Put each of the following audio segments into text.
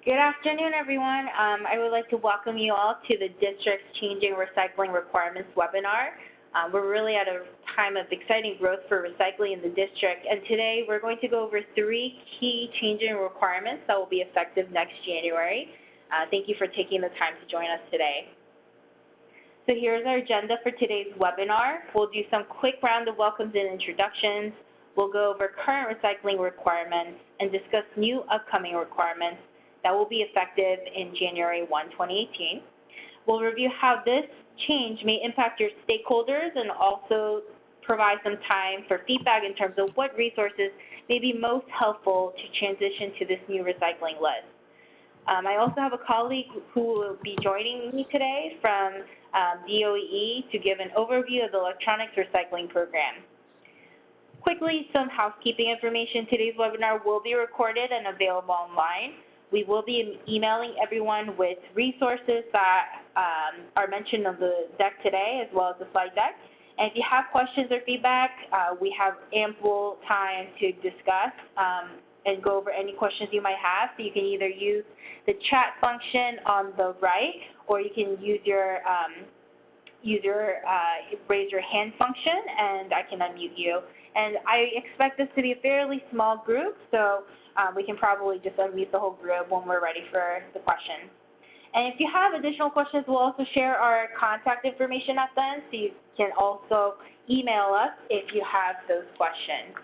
Good afternoon, everyone. I would like to welcome you all to the District's Changing Recycling Requirements webinar. We're really at a time of exciting growth for recycling in the district, and today we're going to go over three key changing requirements that will be effective next January. Thank you for taking the time to join us today. So here's our agenda for today's webinar. We'll do some quick round of welcomes and introductions. We'll go over current recycling requirements and discuss new upcoming requirements that will be effective in January 1, 2018. We'll review how this change may impact your stakeholders and also provide some time for feedback in terms of what resources may be most helpful to transition to this new recycling list. I also have a colleague who will be joining me today from DOE to give an overview of the electronics recycling program. Quickly, some housekeeping information. Today's webinar will be recorded and available online. We will be emailing everyone with resources that are mentioned on the deck today, as well as the slide deck. And if you have questions or feedback, we have ample time to discuss and go over any questions you might have. So you can either use the chat function on the right, or you can use your raise your hand function, and I can unmute you. And I expect this to be a fairly small group, so we can probably just unmute the whole group when we're ready for the question. And if you have additional questions, we'll also share our contact information at the end, so you can also email us if you have those questions.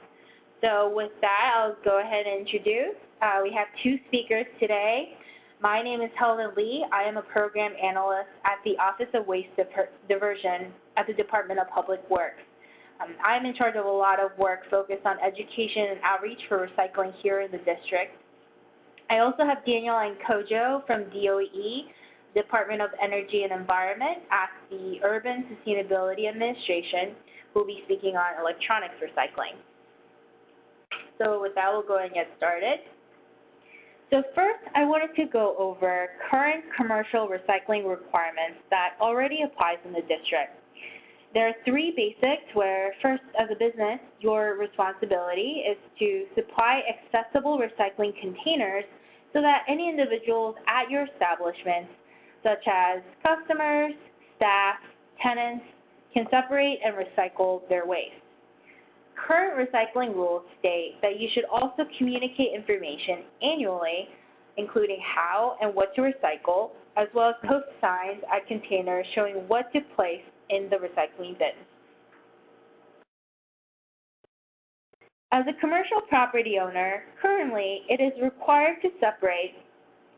So with that, I'll go ahead and introduce. We have two speakers today. My name is Helen Lee. I am a program analyst at the Office of Waste Diversion at the Department of Public Works. I'm in charge of a lot of work focused on education and outreach for recycling here in the district. I also have Daniel Ankojo from DOE, Department of Energy and Environment at the Urban Sustainability Administration, who will be speaking on electronics recycling. So with that, we'll go ahead and get started. So first, I wanted to go over current commercial recycling requirements that already applies in the district. There are three basics where, first, as a business, your responsibility is to supply accessible recycling containers so that any individuals at your establishments, such as customers, staff, tenants, can separate and recycle their waste. Current recycling rules state that you should also communicate information annually, including how and what to recycle, as well as post signs at containers showing what to place in the recycling bins. As a commercial property owner, currently it is required to separate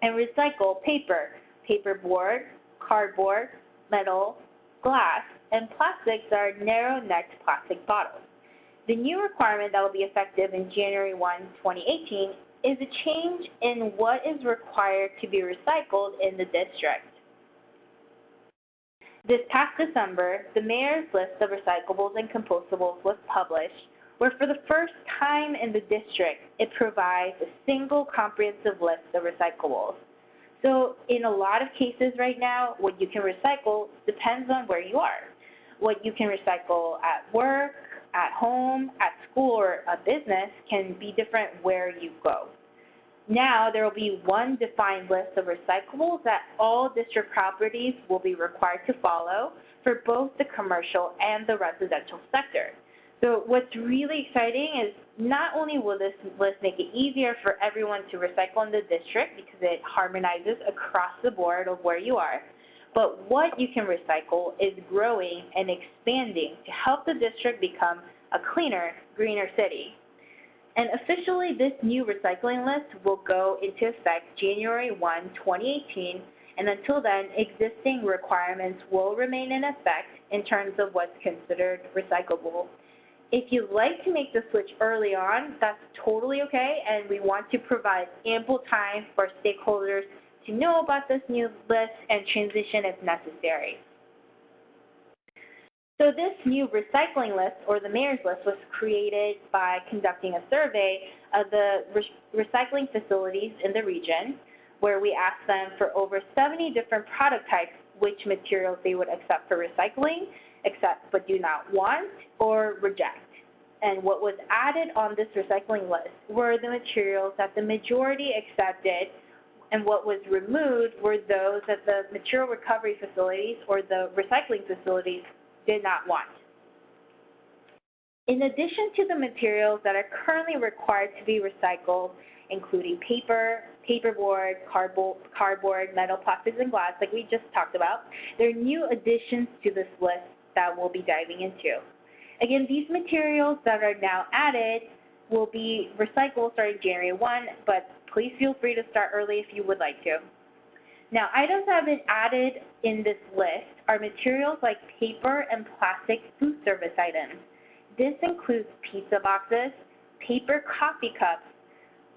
and recycle paper, paperboard, cardboard, metal, glass, and plastics that are narrow-necked plastic bottles. The new requirement that will be effective in January 1, 2018 is a change in what is required to be recycled in the district. This past December, the Mayor's List of Recyclables and Compostables was published, where for the first time in the district, it provides a single comprehensive list of recyclables. So in a lot of cases right now, what you can recycle depends on where you are. What you can recycle at work, at home, at school, or a business can be different where you go. Now, there will be one defined list of recyclables that all district properties will be required to follow for both the commercial and the residential sector. So what's really exciting is not only will this list make it easier for everyone to recycle in the district because it harmonizes across the board of where you are, but what you can recycle is growing and expanding to help the district become a cleaner, greener city. And officially, this new recycling list will go into effect January 1, 2018, and until then, existing requirements will remain in effect in terms of what's considered recyclable. If you'd like to make the switch early on, that's totally okay, and we want to provide ample time for stakeholders to know about this new list and transition if necessary. So this new recycling list, or the Mayor's List, was created by conducting a survey of the recycling facilities in the region, where we asked them for over 70 different product types which materials they would accept for recycling, accept but do not want, or reject. And what was added on this recycling list were the materials that the majority accepted and what was removed were those that the material recovery facilities or the recycling facilities did not want. In addition to the materials that are currently required to be recycled, including paper, paperboard, cardboard, metal, plastics, and glass, like we just talked about, there are new additions to this list that we'll be diving into. Again, these materials that are now added will be recyclable starting January 1, but please feel free to start early if you would like to. Now, items that have been added in this list are materials like paper and plastic food service items. This includes pizza boxes, paper coffee cups,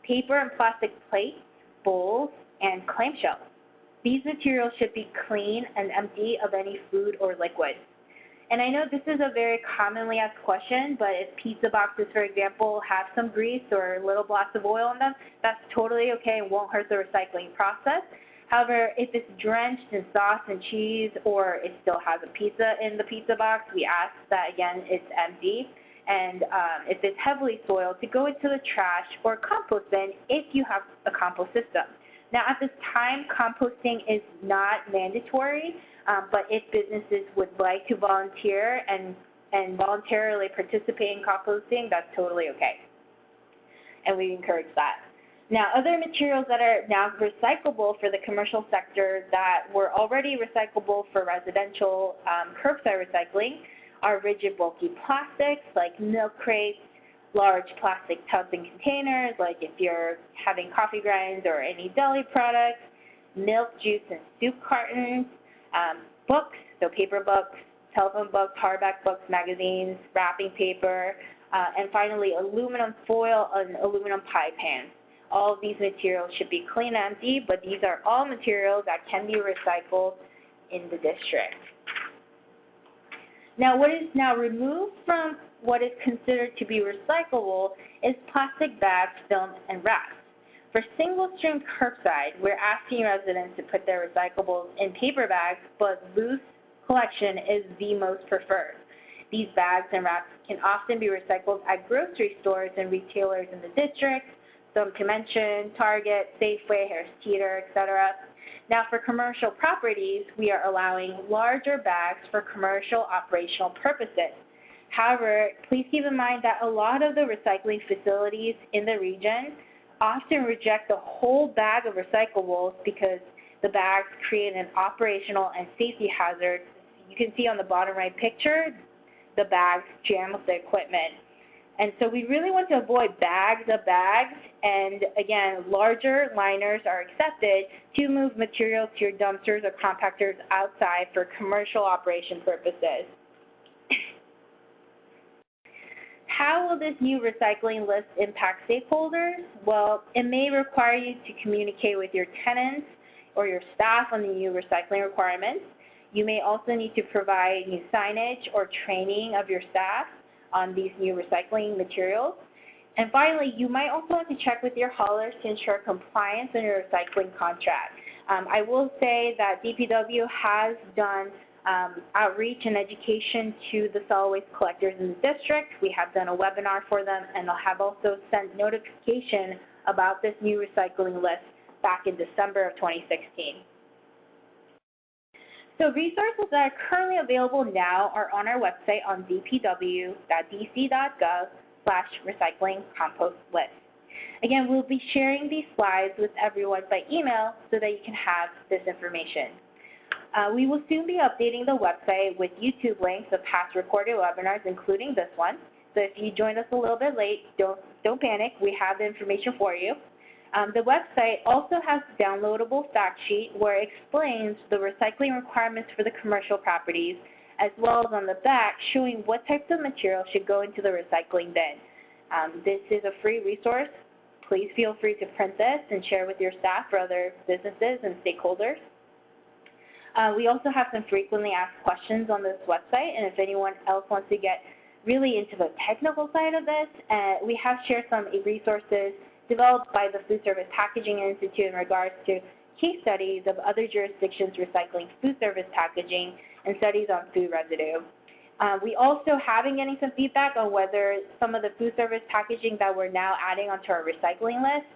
paper and plastic plates, bowls, and clamshells. These materials should be clean and empty of any food or liquid. And I know this is a very commonly asked question, but if pizza boxes, for example, have some grease or little blots of oil in them, that's totally okay and won't hurt the recycling process. However, if it's drenched in sauce and cheese or it still has a pizza in the pizza box, we ask that, again, it's empty. And if it's heavily soiled, to go into the trash or compost bin if you have a compost system. Now, at this time, composting is not mandatory, but if businesses would like to volunteer and voluntarily participate in composting, that's totally okay. And we encourage that. Now, other materials that are now recyclable for the commercial sector that were already recyclable for residential curbside recycling are rigid bulky plastics like milk crates, large plastic tubs and containers like if you're having coffee grinds or any deli products, milk, juice, and soup cartons, books, so paper books, telephone books, hardback books, magazines, wrapping paper, and finally aluminum foil and aluminum pie pans. All of these materials should be clean and empty, but these are all materials that can be recycled in the district. Now, what is now removed from what is considered to be recyclable is plastic bags, film, and wraps. For single-stream curbside, we're asking residents to put their recyclables in paper bags, but loose collection is the most preferred. These bags and wraps can often be recycled at grocery stores and retailers in the district, some to mention Target, Safeway, Harris Teeter, etc. Now, for commercial properties, we are allowing larger bags for commercial operational purposes. However, please keep in mind that a lot of the recycling facilities in the region often reject the whole bag of recyclables because the bags create an operational and safety hazard. You can see on the bottom right picture, the bags jam with the equipment. And so we really want to avoid bags of bags, and again, larger liners are accepted to move material to your dumpsters or compactors outside for commercial operation purposes. How will this new recycling list impact stakeholders? Well, it may require you to communicate with your tenants or your staff on the new recycling requirements. You may also need to provide new signage or training of your staff on these new recycling materials. And finally, you might also want to check with your haulers to ensure compliance on your recycling contract. I will say that DPW has done outreach and education to the solid waste collectors in the district. We have done a webinar for them, and they'll have also sent notification about this new recycling list back in December of 2016. So resources that are currently available now are on our website on dpw.dc.gov/recycling-compost-list. Again, we'll be sharing these slides with everyone by email so that you can have this information. We will soon be updating the website with YouTube links of past recorded webinars, including this one. So if you joined us a little bit late, don't panic. We have the information for you. The website also has a downloadable fact sheet where it explains the recycling requirements for the commercial properties, as well as on the back showing what types of material should go into the recycling bin. This is a free resource. Please feel free to print this and share with your staff or other businesses and stakeholders. We also have some frequently asked questions on this website, and if anyone else wants to get really into the technical side of this, we have shared some resources developed by the Food Service Packaging Institute in regards to case studies of other jurisdictions recycling food service packaging and studies on food residue. We also have been getting some feedback on whether some of the food service packaging that we're now adding onto our recycling list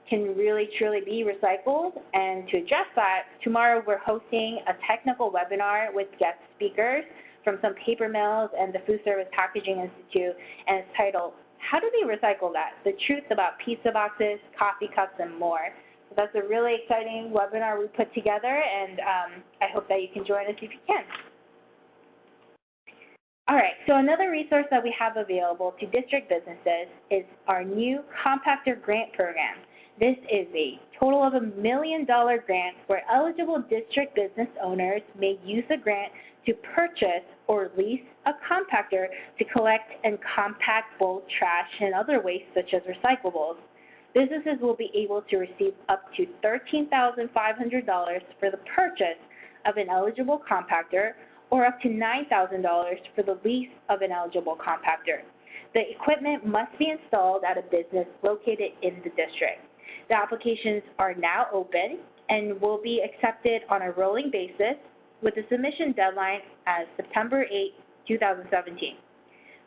can really truly be recycled. And to address that, tomorrow we're hosting a technical webinar with guest speakers from some paper mills and the Food Service Packaging Institute, and it's titled, How Do They Recycle That? The Truth About Pizza Boxes, Coffee Cups, and More. So that's a really exciting webinar we put together, and I hope that you can join us if you can. All right, so another resource that we have available to district businesses is our new compactor grant program. This is a total of $1 million grant where eligible district business owners may use the grant to purchase or lease a compactor to collect and compact bulk trash and other waste such as recyclables. Businesses will be able to receive up to $13,500 for the purchase of an eligible compactor or up to $9,000 for the lease of an eligible compactor. The equipment must be installed at a business located in the district. The applications are now open and will be accepted on a rolling basis with the submission deadline as September 8, 2017.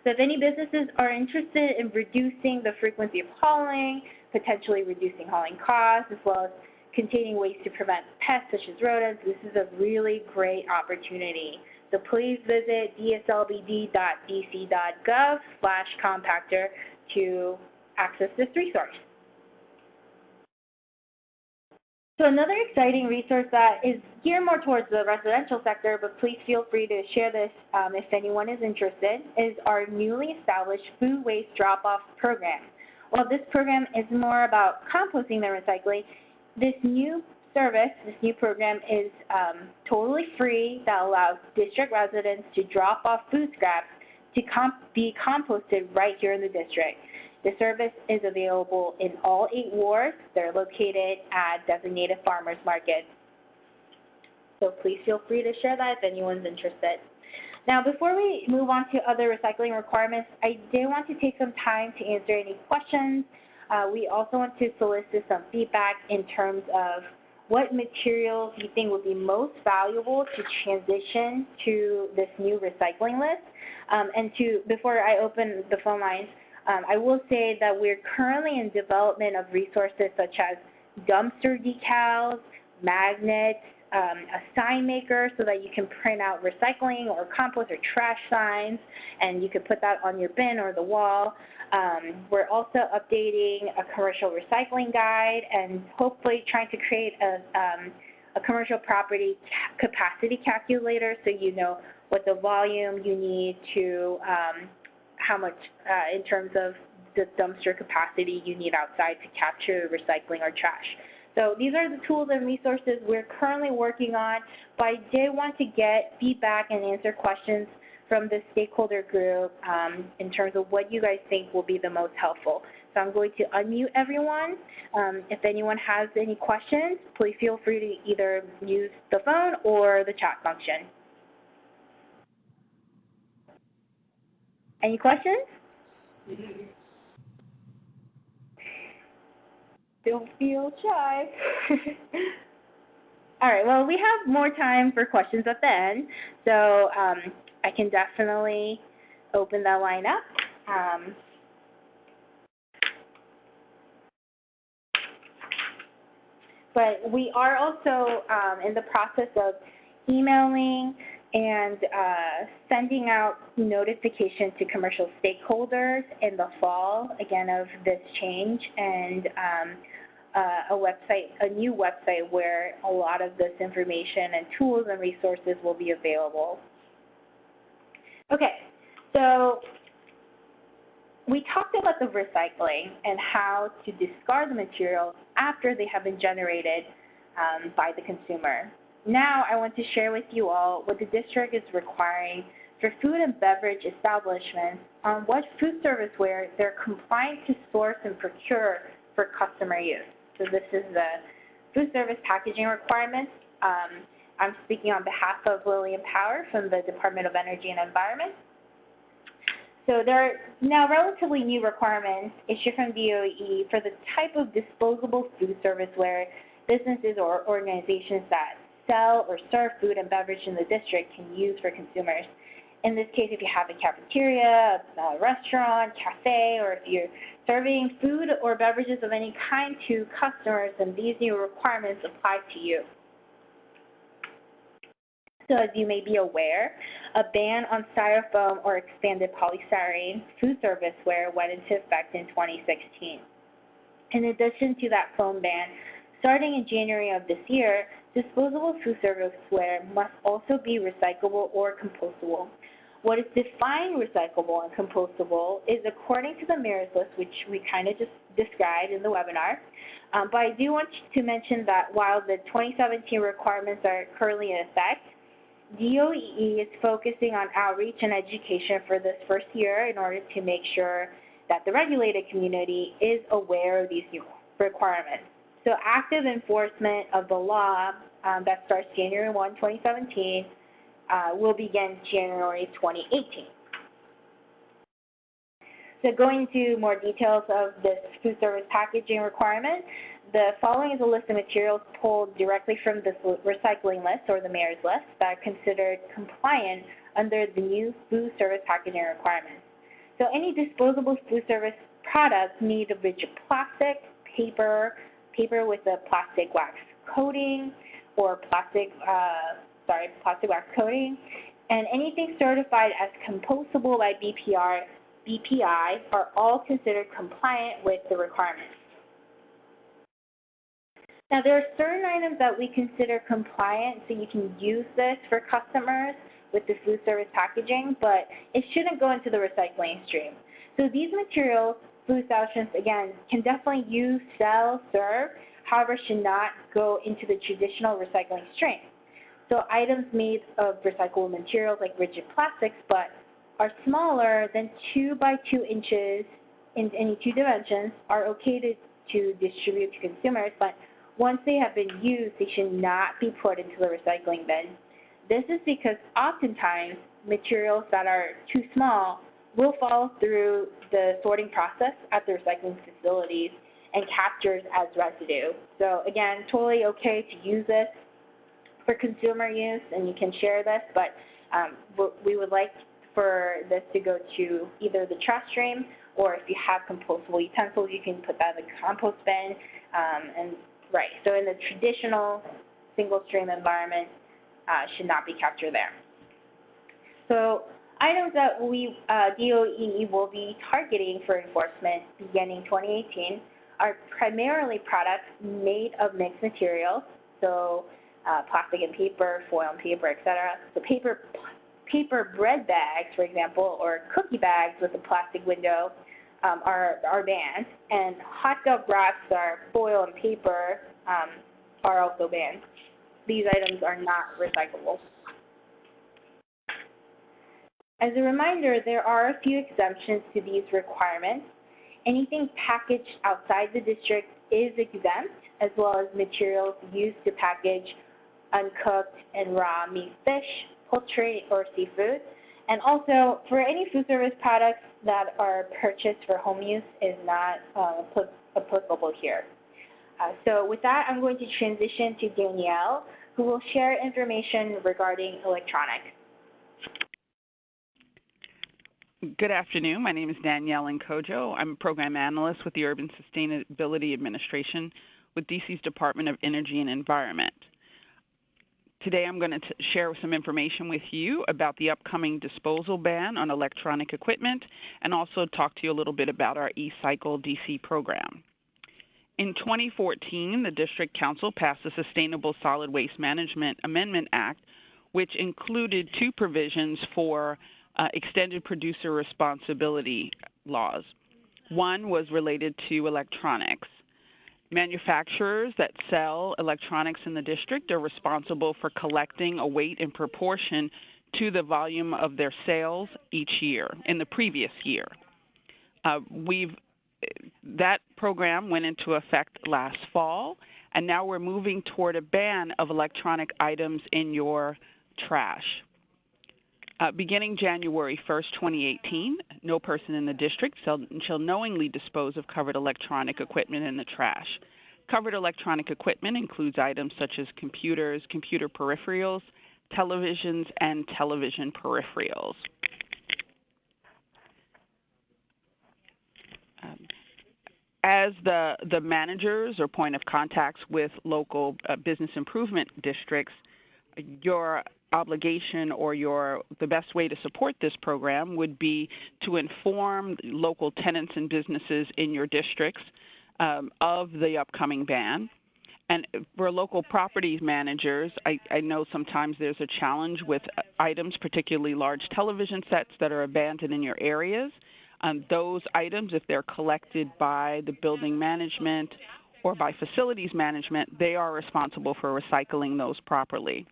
So if any businesses are interested in reducing the frequency of hauling, potentially reducing hauling costs, as well as containing ways to prevent pests such as rodents, this is a really great opportunity. So please visit dslbd.dc.gov/compactor to access this resource. So another exciting resource that is geared more towards the residential sector, but please feel free to share this if anyone is interested, is our newly established food waste drop-off program. While this program is more about composting than recycling, this new service, this new program is totally free that allows district residents to drop off food scraps to be composted right here in the district. The service is available in all 8 wards. They're located at designated farmers markets. So please feel free to share that if anyone's interested. Now, before we move on to other recycling requirements, I did want to take some time to answer any questions. We also want to solicit some feedback in terms of what materials you think would be most valuable to transition to this new recycling list. Before I open the phone lines, I will say that we're currently in development of resources such as dumpster decals, magnets, a sign maker so that you can print out recycling or compost or trash signs, and you can put that on your bin or the wall. We're also updating a commercial recycling guide and hopefully trying to create a commercial property capacity calculator so you know what the volume you need to, how much in terms of the dumpster capacity you need outside to capture recycling or trash. So these are the tools and resources we're currently working on, but I did want to get feedback and answer questions from the stakeholder group in terms of what you guys think will be the most helpful. So I'm going to unmute everyone. If anyone has any questions, please feel free to either use the phone or the chat function. Any questions? Don't feel shy. All right, well, we have more time for questions at the end, so I can definitely open that line up. But we are also in the process of emailing and sending out notification to commercial stakeholders in the fall, again, of this change, and a new website where a lot of this information and tools and resources will be available. Okay, so we talked about the recycling and how to discard the materials after they have been generated by the consumer. Now I want to share with you all what the district is requiring for food and beverage establishments on what food serviceware they're compliant to source and procure for customer use. So this is the food service packaging requirements. I'm speaking on behalf of Lillian Power from the Department of Energy and Environment. So there are now relatively new requirements issued from DOE for the type of disposable food serviceware businesses or organizations that sell or serve food and beverage in the district can use for consumers. In this case, if you have a cafeteria, a restaurant, cafe, or if you're serving food or beverages of any kind to customers, then these new requirements apply to you. So as you may be aware, a ban on styrofoam or expanded polystyrene food serviceware went into effect in 2016. In addition to that foam ban, starting in January of this year, disposable food serviceware must also be recyclable or compostable. What is defined recyclable and compostable is according to the MERS list, which we kind of just described in the webinar. But I do want to mention that while the 2017 requirements are currently in effect, DOEE is focusing on outreach and education for this first year in order to make sure that the regulated community is aware of these new requirements. So active enforcement of the law that starts January 1, 2017 will begin January 2018. So going into more details of this food service packaging requirement, the following is a list of materials pulled directly from this recycling list or the MERS list that are considered compliant under the new food service packaging requirements. So any disposable food service products need a rigid plastic, paper with a plastic wax coating or plastic wax coating, and anything certified as compostable by BPI are all considered compliant with the requirements. Now, there are certain items that we consider compliant, so you can use this for customers with the food service packaging, but it shouldn't go into the recycling stream. So these materials, food establishments, again, can definitely use, sell, serve, however, should not go into the traditional recycling stream. So items made of recyclable materials like rigid plastics, but are smaller than 2 by 2 inches in any two dimensions are okay to distribute to consumers, but once they have been used, they should not be put into the recycling bin. This is because oftentimes materials that are too small will fall through the sorting process at the recycling facilities and captures as residue. So again, totally okay to use this for consumer use, and you can share this, but we would like for this to go to either the trash stream, or if you have compostable utensils, you can put that in the compost bin. So in the traditional single stream environment, should not be captured there. So items that DOE will be targeting for enforcement beginning 2018 are primarily products made of mixed materials, so plastic and paper, foil and paper, etc. So paper bread bags, for example, or cookie bags with a plastic window are banned, and hot dog wraps are foil and paper are also banned. These items are not recyclable. As a reminder, there are a few exemptions to these requirements. Anything packaged outside the district is exempt, as well as materials used to package uncooked and raw meat, fish, poultry, or seafood. And also, for any food service products that are purchased for home use is not applicable here. So with that, I'm going to transition to Danielle, who will share information regarding electronics. Good afternoon. My name is Danielle Nkojo. I'm a program analyst with the Urban Sustainability Administration with DC's Department of Energy and Environment. Today I'm going to share some information with you about the upcoming disposal ban on electronic equipment, and also talk to you a little bit about our eCycle DC program. In 2014, the District Council passed the Sustainable Solid Waste Management Amendment Act, which included two provisions for extended producer responsibility laws. One was related to electronics. Manufacturers that sell electronics in the district are responsible for collecting a weight in proportion to the volume of their sales each year, in the previous year. That program went into effect last fall, and now we're moving toward a ban of electronic items in your trash. Beginning January 1st, 2018, no person in the district shall knowingly dispose of covered electronic equipment in the trash. Covered electronic equipment includes items such as computers, computer peripherals, televisions, and television peripherals. As the managers or point of contacts with local business improvement districts, your obligation or the best way to support this program would be to inform local tenants and businesses in your districts of the upcoming ban. And for local property managers, I know sometimes there's a challenge with items, particularly large television sets that are abandoned in your areas. Those items, if they're collected by the building management or by facilities management, they are responsible for recycling those properly.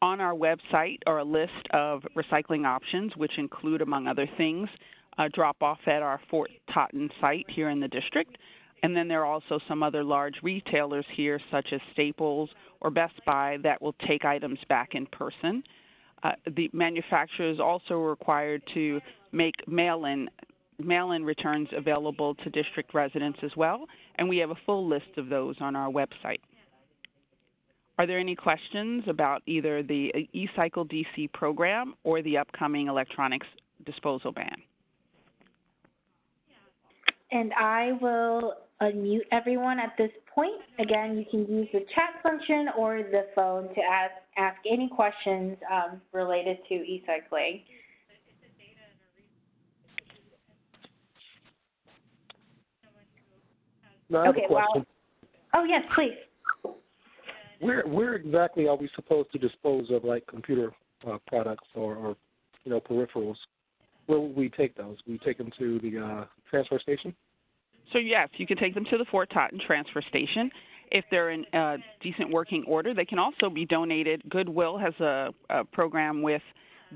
On our website are a list of recycling options, which include, among other things, drop-off at our Fort Totten site here in the district. And then there are also some other large retailers here, such as Staples or Best Buy, that will take items back in person. The manufacturer is also required to make mail-in returns available to district residents as well, and we have a full list of those on our website. Are there any questions about either the eCycle DC program or the upcoming electronics disposal ban? And I will unmute everyone at this point. Again, you can use the chat function or the phone to ask any questions related to e-cycling. No, I have a question. Oh, yes, please. Where exactly are we supposed to dispose of, like, computer products or peripherals? Where will we take those? We take them to the transfer station? So yes, you can take them to the Fort Totten transfer station. If they're in decent working order, they can also be donated. Goodwill has a program with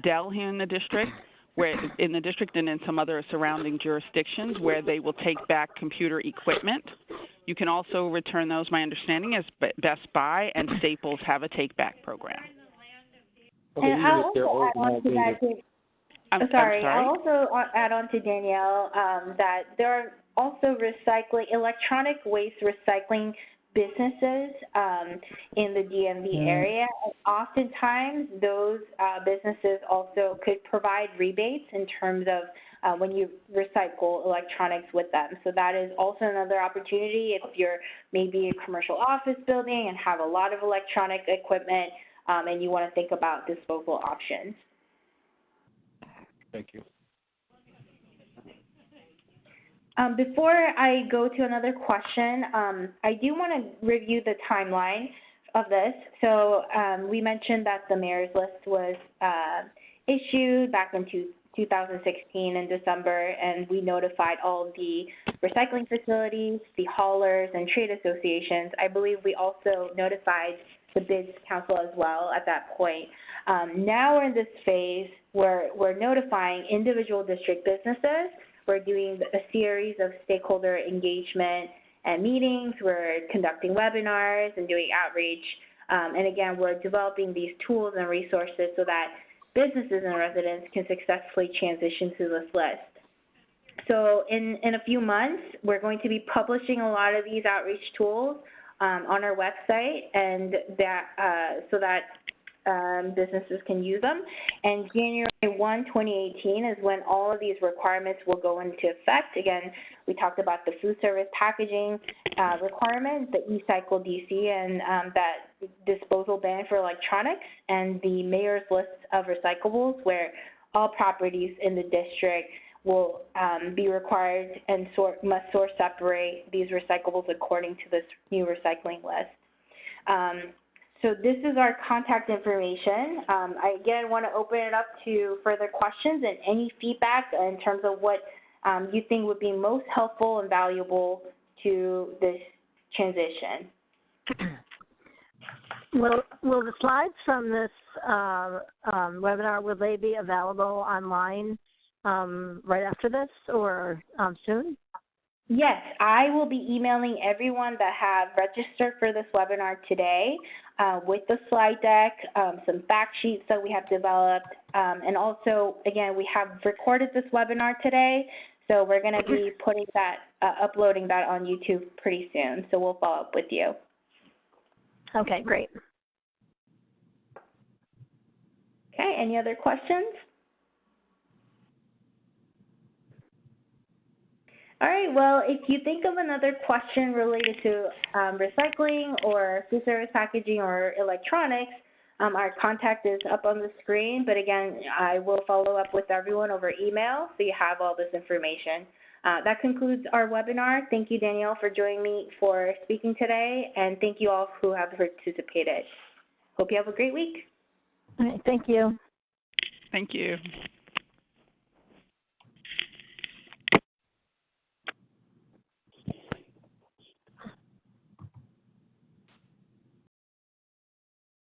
Dell here in the district, and in some other surrounding jurisdictions, where they will take back computer equipment. You can also return those. My understanding is Best Buy and Staples have a take-back program. Okay, and I'll also add on to that. I'll also add on to Danielle that there are also electronic waste recycling businesses in the DMV area. And oftentimes, those businesses also could provide rebates in terms of when you recycle electronics with them. So that is also another opportunity if you're maybe a commercial office building and have a lot of electronic equipment and you want to think about disposal options. Thank you. Before I go to another question, I do want to review the timeline of this. So we mentioned that the mayor's list was issued back in 2016 in December, and we notified all the recycling facilities, the haulers, and trade associations. I believe we also notified the Bids Council as well at that point. Now we're in this phase where we're notifying individual district businesses. We're doing a series of stakeholder engagement and meetings. We're conducting webinars and doing outreach. And again, we're developing these tools and resources so that businesses and residents can successfully transition to this list. So in a few months, we're going to be publishing a lot of these outreach tools on our website, and so that businesses can use them. And January 1, 2018 is when all of these requirements will go into effect. Again, we talked about the food service packaging requirement, the eCycle DC, and that disposal ban for electronics, and the mayor's list of recyclables, where all properties in the district will be required and must source separate these recyclables according to this new recycling list. So this is our contact information. I again want to open it up to further questions and any feedback in terms of what you think would be most helpful and valuable to this transition. Will the slides from this webinar, will they be available online right after this or soon? Yes, I will be emailing everyone that have registered for this webinar today with the slide deck, some fact sheets that we have developed, and also, again, we have recorded this webinar today, so we're going to be putting that, uploading that on YouTube pretty soon, so we'll follow up with you. Okay, great. Okay, any other questions? All right, well, if you think of another question related to recycling or food service packaging or electronics, our contact is up on the screen, but again, I will follow up with everyone over email so you have all this information. That concludes our webinar. Thank you, Danielle, for joining me for speaking today, and thank you all who have participated. Hope you have a great week. All right, thank you. Thank you.